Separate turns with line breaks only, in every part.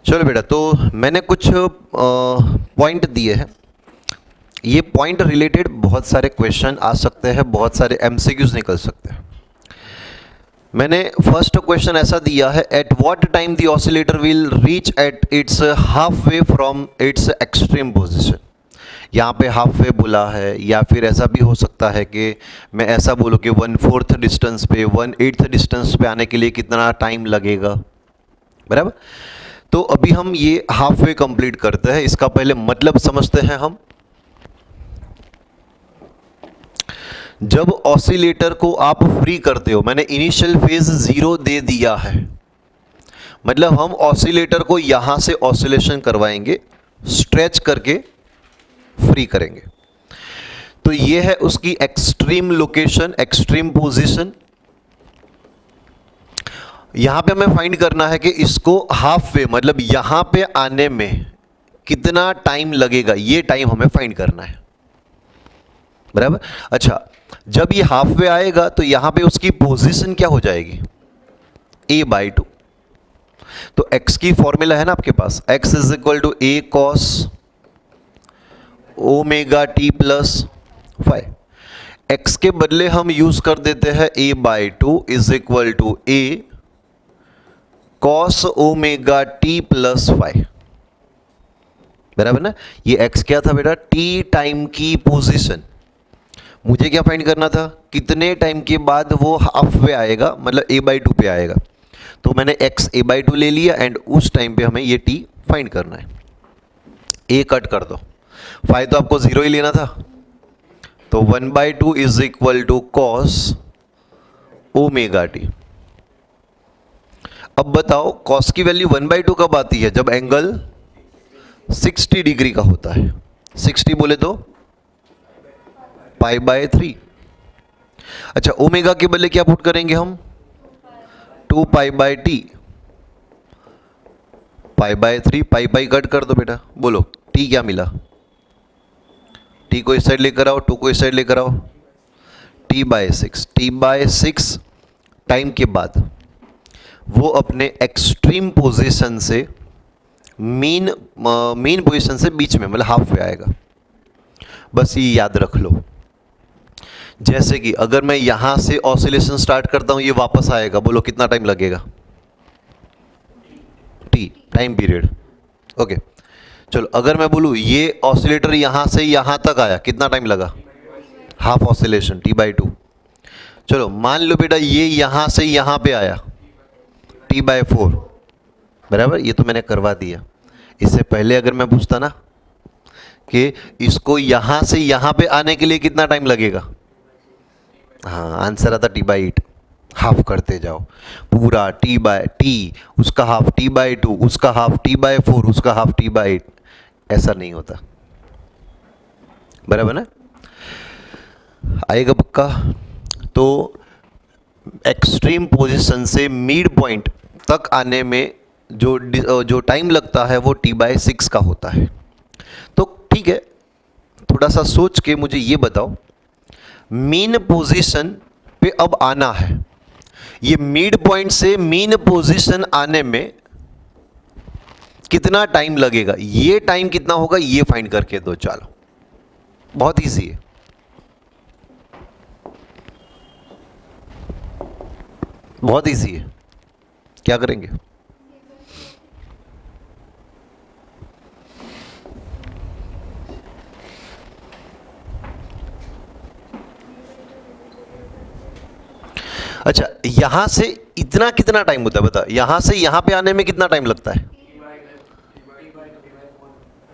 चलो बेटा, तो मैंने कुछ पॉइंट दिए हैं। ये पॉइंट रिलेटेड बहुत सारे क्वेश्चन आ सकते हैं, बहुत सारे एमसीक्यूज निकल सकते हैं। मैंने फर्स्ट क्वेश्चन ऐसा दिया है, at what time the oscillator will reach at its half way from its extreme position. यहाँ पे हाफ वे बोला है, या फिर ऐसा भी हो सकता है कि मैं ऐसा बोलूँ कि 1/4 डिस्टेंस पे 1/8 डिस्टेंस पे आने के लिए कितना टाइम लगेगा, बराबर। तो अभी हम ये हाफ वे कंप्लीट करते हैं, इसका पहले मतलब समझते हैं हम। जब ऑसिलेटर को आप फ्री करते हो, मैंने इनिशियल फेज 0 दे दिया है, मतलब हम ऑसिलेटर को यहां से ऑसिलेशन करवाएंगे, स्ट्रेच करके फ्री करेंगे। तो ये है उसकी एक्सट्रीम लोकेशन, एक्सट्रीम पोजीशन। यहां पे हमें फाइंड करना है कि इसको हाफ वे मतलब यहां पे आने में कितना टाइम लगेगा, ये टाइम हमें फाइंड करना है, बराबर। अच्छा, जब ये हाफ वे आएगा तो यहां पे उसकी पोजीशन क्या हो जाएगी, a/2। तो x की फॉर्मूला है ना आपके पास, x is equal to a cos omega t plus five. x के बदले हम यूज कर देते हैं a/2 is equal to a cos omega t plus five, बराबर ना। ये x क्या था बेटा, t टाइम की पोजीशन। मुझे क्या फाइंड करना था, कितने टाइम के बाद वो हाफ वे आएगा, मतलब a/2 पे आएगा। तो मैंने x a/2 ले लिया एंड उस टाइम पे हमें ये t फाइंड करना है। a कट कर दो, फाइव तो आपको 0 ही लेना था, तो 1/2 is equal to cos omega t. अब बताओ कॉस की वैल्यू 1/2 कब आती है, जब एंगल 60 डिग्री का होता है। 60 बोले तो π/3। अच्छा, ओमेगा के बदले क्या पुट करेंगे हम, 2π/t। π/3, पाई कट कर दो बेटा, बोलो t क्या मिला, t को इस साइड लेकर आओ, 2 को इस साइड लेकर आओ, t/6। t/6 टाइम के बाद वो अपने एक्सट्रीम पोजीशन से मीन पोजीशन से बीच में, मतलब हाफ वे आएगा। बस ये याद रख लो। जैसे कि अगर मैं यहां से ऑसिलेशन स्टार्ट करता हूं, ये वापस आएगा, बोलो कितना टाइम लगेगा, t टाइम पीरियड। ओके, चलो अगर मैं बोलूं ये ऑसिलेटर यहां से यहां तक आया, कितना टाइम लगा, हाफ ऑसिलेशन t/2। चलो मान लो बेटा ये यहां से यहां पे आया, t/4, बराबर। ये तो मैंने करवा दिया। इससे पहले अगर मैं पूछता ना कि इसको यहां से यहां पे आने के लिए कितना टाइम लगेगा, हाँ आंसर आता t/8। हाफ करते जाओ पूरा, t/t उसका हाफ, t/2 उसका हाफ, t/4 उसका हाफ, t/8। ऐसा नहीं होता, बराबर ना, आएगा पक्का। तो एक्सट्रीम पोजीशन से मिड पॉइंट तक आने में जो टाइम लगता है वो t/6 का होता है। तो ठीक है, थोड़ा सा सोच के मुझे ये बताओ, मीन पोजीशन पे अब आना है, ये मिड पॉइंट से मीन पोजीशन आने में कितना टाइम लगेगा, ये टाइम कितना होगा ये फाइंड करके दो। चलो बहुत इजी है, बहुत इजी है। क्या करेंगे, अच्छा यहां से इतना कितना टाइम होता है बता, यहां से यहां पे आने में कितना टाइम लगता है,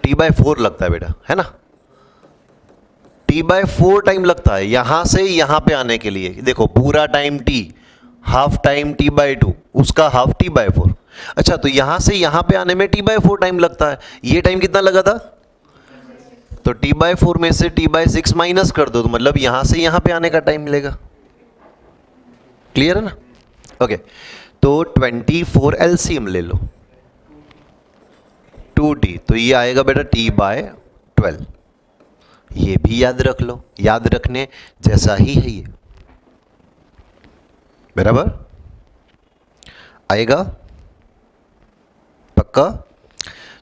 t/4 लगता है बेटा, है ना। t/4 टाइम लगता है यहां से यहां पे आने के लिए। देखो पूरा time t, half time t/2 उसका हाफ, t/4। अच्छा, तो यहां से यहां पे आने में t/4 टाइम लगता है, ये टाइम कितना लगा था, तो t/4 में से t/6 माइनस कर दो, तो मतलब यहां से यहां पे आने का टाइम मिलेगा। क्लियर है ना। ओके, तो 24 एलसीएम ले लो, 2t, तो ये आएगा बेटा t/12। ये भी याद रख लो, याद रखने जैसा ही है ये, बराबर आएगा पक्का।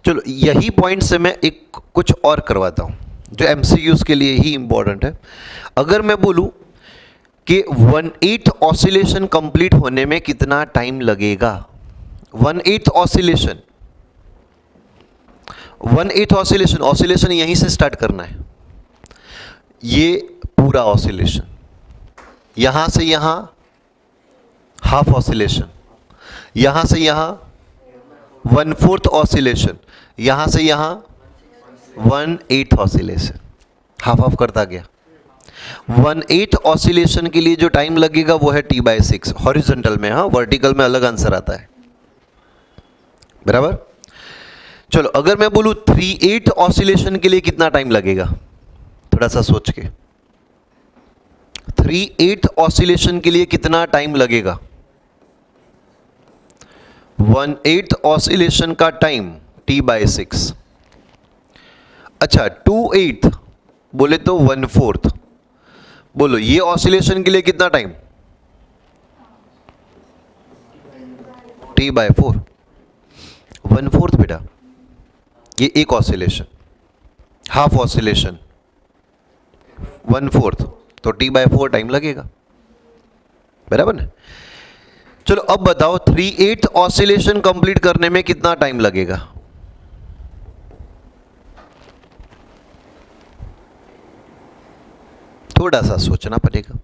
चलो यही पॉइंट से मैं एक कुछ और करवाता हूँ जो एमसीक्यूज के लिए ही इंपॉर्टेंट है। अगर मैं बोलूँ कि 1/8 ऑसिलेशन कंप्लीट होने में कितना टाइम लगेगा, 1/8 ऑसिलेशन, 1/8 ऑसिलेशन, ऑसिलेशन यहीं से स्टार्ट करना है, ये पूरा ऑसिलेशन, यहां से यहां हाफ ऑसिलेशन, यहां से यहां 1/4 ऑसिलेशन, यहां से यहां 1/8 ऑसिलेशन, हाफ हाफ करता गया। 1/8 ऑसिलेशन के लिए जो टाइम लगेगा वो है T/6 हॉरिजॉन्टल में, हाँ वर्टिकल में अलग आंसर आता है, बराबर। चलो अगर मैं बोलूं 3/8 ऑसिलेशन के लिए कितना टाइम लगेगा, थोड़ा सा सोच के, 3/8 ऑसिलेशन के लिए कितना टाइम लगेगा, 1/8 ऑसिलेशन का टाइम T/6। अच्छा 2/8 बोले तो 1/4, बोलो ये ऑसिलेशन के लिए कितना टाइम, T/4, 1/4 बेटा, ये एक ऑसिलेशन, हाफ ऑसिलेशन 1/4, तो T/4 टाइम लगेगा, बराबर ना। चलो अब बताओ 3/8 ऑसिलेशन कंप्लीट करने में कितना टाइम लगेगा, थोड़ा सा सोचना पड़ेगा।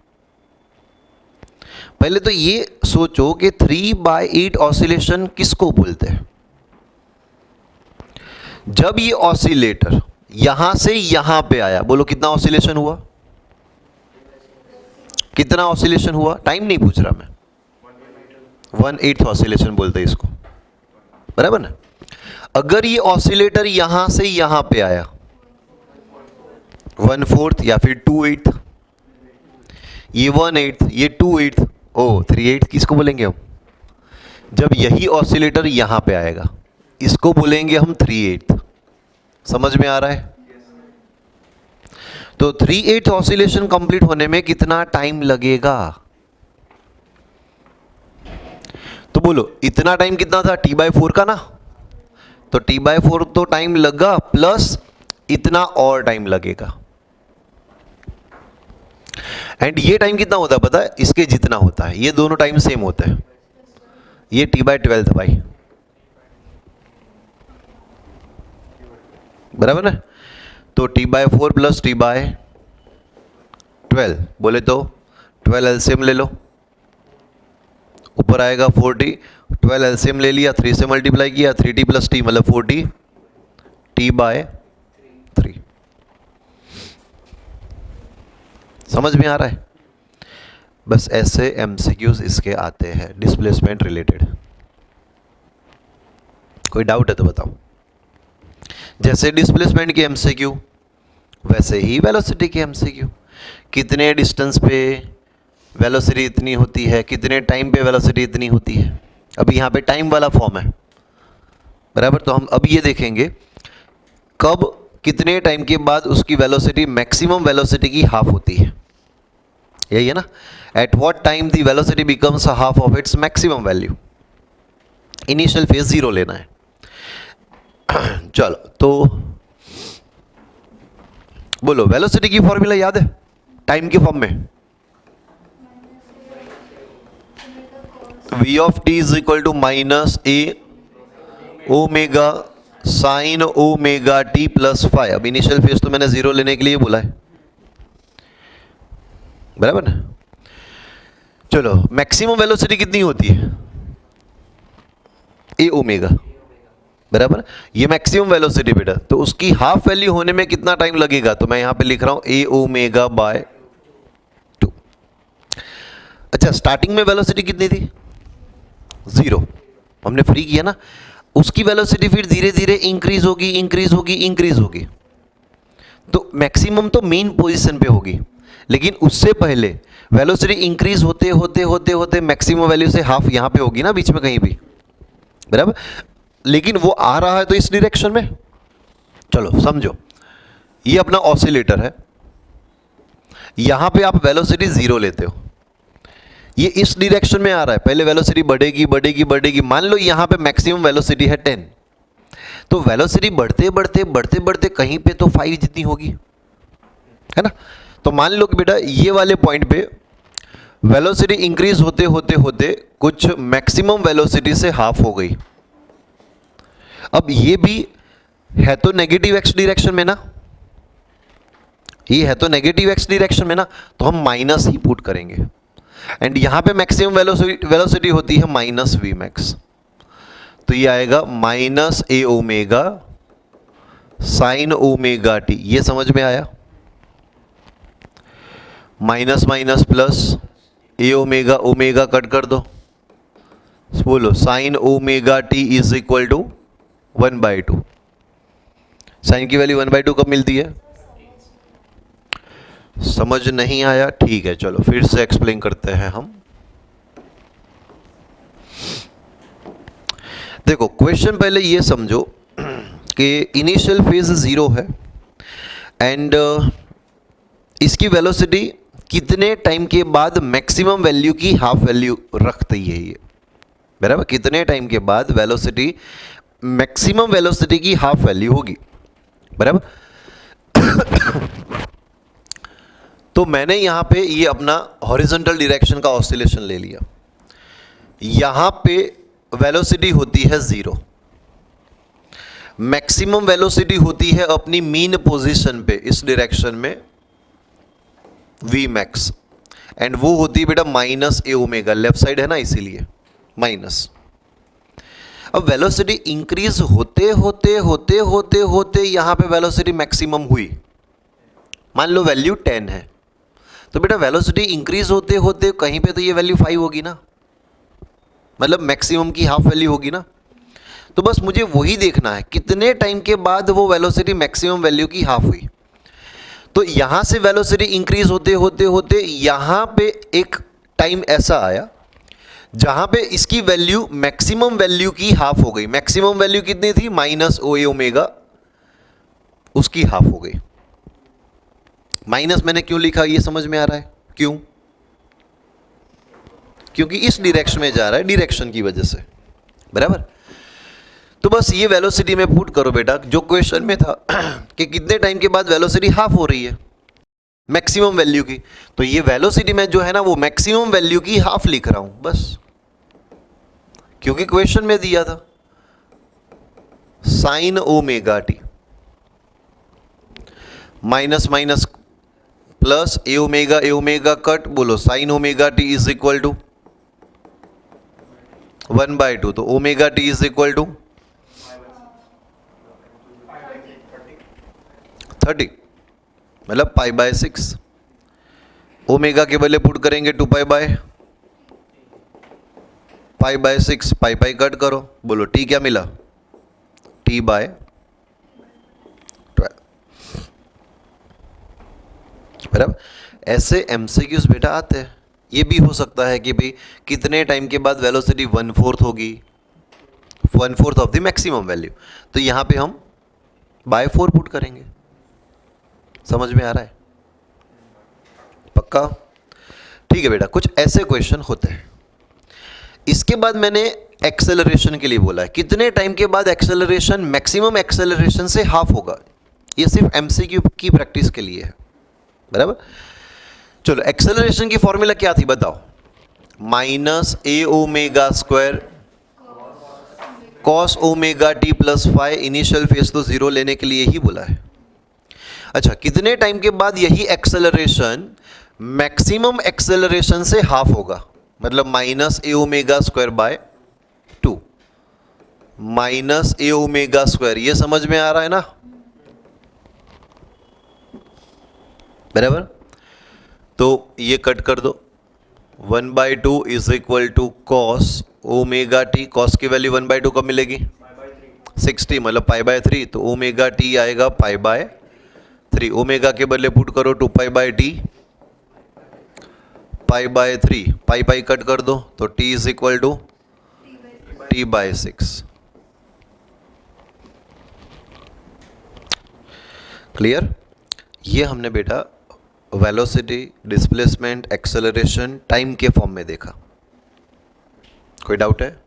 पहले तो ये सोचो कि 3/8 ऑसिलेशन किसको बोलते हैं। जब ये ऑसिलेटर यहां से यहां पे आया, बोलो कितना ऑसिलेशन हुआ, कितना ऑसिलेशन हुआ, टाइम नहीं पूछ रहा मैं, 1/8 ऑसिलेशन बोलते हैं इसको, बराबर ना। अगर ये ऑसिलेटर यहां से यहां पे आया 1/4 या फिर 2/8, ये 1/8, ये 2/8, ओ 3/8 किसको बोलेंगे हम, जब यही ऑसिलेटर यहां पे आएगा इसको बोलेंगे हम 3/8। समझ में आ रहा है। तो 3/8 ऑसिलेशन कंप्लीट होने में कितना टाइम लगेगा, तो बोलो इतना टाइम कितना था, T/4 का ना, तो T/4 तो टाइम लगा प्लस इतना और टाइम लगेगा। एंड ये टाइम कितना होता है पता है, इसके जितना होता है, ये दोनों टाइम सेम होता है, ये T/12 था भाई, बराबर ना। तो T/4 प्लस T/12, बोले तो 12 एलसीएम ले लो, ऊपर आएगा 40, 12 एलसीएम ले लिया, 3 से मल्टीप्लाई किया, 3T प्लस T मतलब 40 T/3। समझ में आ रहा है। बस ऐसे एमसीक्यूज इसके आते हैं डिस्प्लेसमेंट रिलेटेड। कोई डाउट है तो बताओ। जैसे डिस्प्लेसमेंट के एमसीक्यू वैसे ही वेलोसिटी के एमसीक्यू, कितने डिस्टेंस पे वेलोसिटी इतनी होती है, कितने टाइम पे वेलोसिटी इतनी होती है। अभी यहाँ पे टाइम वाला फॉर्म है, बराबर। तो हम अब ये देखेंगे कब कितने टाइम के बाद उसकी वेलोसिटी मैक्सिमम वेलोसिटी की हाफ होती है, यही है ना। At what time the velocity becomes half of its maximum value. Initial phase 0 लेना है। चलो तो बोलो वेलोसिटी की फॉर्मूला याद है टाइम के फॉर्म में, v of t is equal to minus A omega sine omega T plus five. अब इनिशियल फेज तो मैंने 0 लेने के लिए बोला है, बराबर ना। चलो मैक्सिमम वेलोसिटी कितनी होती है, ए ओमेगा, बराबर। ये मैक्सिमम वेलोसिटी बेटा, तो उसकी हाफ वैल्यू होने में कितना टाइम लगेगा, तो मैं यहां पे लिख रहा हूं ए ओमेगा बाय 2। अच्छा स्टार्टिंग में वेलोसिटी कितनी थी, 0, हमने फ्री किया ना। उसकी वेलोसिटी फिर धीरे धीरे इंक्रीज होगी इंक्रीज होगी इंक्रीज होगी, तो मैक्सिमम तो मेन पोजीशन पे होगी, लेकिन उससे पहले वेलोसिटी इंक्रीज होते होते होते होते मैक्सिमम वैल्यू से हाफ यहां पे होगी ना, बीच में कहीं भी, बराबर। लेकिन वो आ रहा है तो इस डायरेक्शन में। चलो समझो, ये अपना ऑसिलेटर है, यहां पे आप वेलोसिटी 0 लेते हो, ये इस डायरेक्शन में आ रहा है, पहले वेलोसिटी बढ़ेगी बढ़ेगी बढ़ेगी। मान लो यहां पे मैक्सिमम वेलोसिटी है 10, तो वेलोसिटी बढ़ते बढ़ते बढ़ते बढ़ते कहीं पे तो 5 जितनी होगी, है ना। तो मान लो कि बेटा ये वाले पॉइंट पे वेलोसिटी इंक्रीज होते होते होते कुछ मैक्सिमम वेलोसिटी से हाफ हो गई। अब ये भी है तो नेगेटिव एक्स डायरेक्शन में ना, ये है तो नेगेटिव एक्स डायरेक्शन में ना, तो हम माइनस ही पुट करेंगे। एंड यहां पे मैक्सिमम वेलोसिटी होती है माइनस वी मैक्स, तो ये आएगा माइनस ए ओमेगा साइन ओमेगा टी। ये समझ में आया? Minus minus plus, a omega omega cut कर दो, बोलो sine omega t is equal to 1/2। Sine की वैल्यू 1/2 कब मिलती है? समझ नहीं आया? ठीक है, चलो फिर से एक्सप्लेन करते हैं हम। देखो क्वेश्चन पहले ये समझो कि इनिशियल फेज 0 है एंड इसकी वेलोसिटी कितने टाइम के बाद मैक्सिमम वैल्यू की हाफ वैल्यू रखती है ये, बराबर। कितने टाइम के बाद वेलोसिटी मैक्सिमम वेलोसिटी की हाफ वैल्यू होगी, बराबर। तो मैंने यहां पे ये अपना हॉरिजॉन्टल डायरेक्शन का ऑसिलेशन ले लिया। यहां पे वेलोसिटी होती है 0, मैक्सिमम वेलोसिटी होती है अपनी मीन पोजीशन पे इस डायरेक्शन में वी मैक्स, एंड वो होती है बेटा माइनस ए ओमेगा, लेफ्ट साइड है ना इसीलिए माइनस। अब वेलोसिटी इंक्रीज होते होते होते होते होते यहां पे वेलोसिटी मैक्सिमम हुई, मान लो वैल्यू 10 है, तो बेटा वेलोसिटी इंक्रीज होते होते कहीं पे तो ये वैल्यू 5 होगी ना, मतलब मैक्सिमम की हाफ वैल्यू होगी ना। तो बस मुझे वही देखना है कितने टाइम के बाद वो वेलोसिटी मैक्सिमम वैल्यू की हाफ हुई। तो यहां से वेलोसिटी इंक्रीज होते होते होते यहां पे एक टाइम ऐसा आया जहां पे इसकी वैल्यू मैक्सिमम वैल्यू की हाफ हो गई। मैक्सिमम वैल्यू कितनी थी? माइनस ओ ए ओमेगा, उसकी हाफ हो गई। माइनस मैंने क्यों लिखा ये समझ में आ रहा है? क्यों? क्योंकि इस डायरेक्शन में जा रहा है, डायरेक्शन की वजह से, बराबर। तो बस ये वेलोसिटी में पुट करो बेटा, जो क्वेश्चन में था कि कितने टाइम के बाद वेलोसिटी हाफ हो रही है मैक्सिमम वैल्यू की, तो ये वेलोसिटी में जो है ना वो मैक्सिमम वैल्यू की हाफ लिख रहा हूं बस, क्योंकि क्वेश्चन में दिया था sine omega t, minus minus plus a omega cut, बोलो sine omega t is equal to 1/2, तो omega t is equal to 30, मतलब π/6। ओमेगा के बदले पुट करेंगे 2π/6, पाई कट करो, बोलो टी क्या मिला? T/12। बराबर। ऐसे एमसीक्यूज बेटा आते हैं। ये भी हो सकता है कि भाई कितने टाइम के बाद वेलोसिटी 1/4 होगी, 1/4 ऑफ द मैक्सिमम वैल्यू, तो यहां पे हम by4 पुट करेंगे। समझ में आ रहा है? पक्का? ठीक है बेटा, कुछ ऐसे क्वेश्चन होते हैं। इसके बाद मैंने एक्सेलरेशन के लिए बोला है, कितने टाइम के बाद एक्सेलरेशन मैक्सिमम एक्सेलरेशन से हाफ होगा। ये सिर्फ एमसीक्यू की प्रैक्टिस के लिए है, बराबर। चलो एक्सेलरेशन की फॉर्मूला क्या थी बताओ? माइनस ए omega square cos omega T plus 5। Initial phase तो 0 लेने के लिए ही बोला है। अच्छा, कितने टाइम के बाद यही एक्सेलरेशन मैक्सिमम एक्सेलरेशन से हाफ होगा, मतलब minus A omega square by 2, minus A omega square. ये समझ में आ रहा है ना, बराबर। तो ये कट कर दो, 1/2 is equal to cos omega t. Cos की वैल्यू 1/2 कब मिलेगी? 60, मतलब π/3, तो ओमेगा टी आएगा π/3। ओमेगा के बदले पुट करो 2π/t, π/3, पाई कट कर दो, तो t is equal to T/6। Clear? ये हमने बेटा वेलोसिटी, डिस्प्लेसमेंट, एक्सेलरेशन टाइम के फॉर्म में देखा। कोई डाउट है?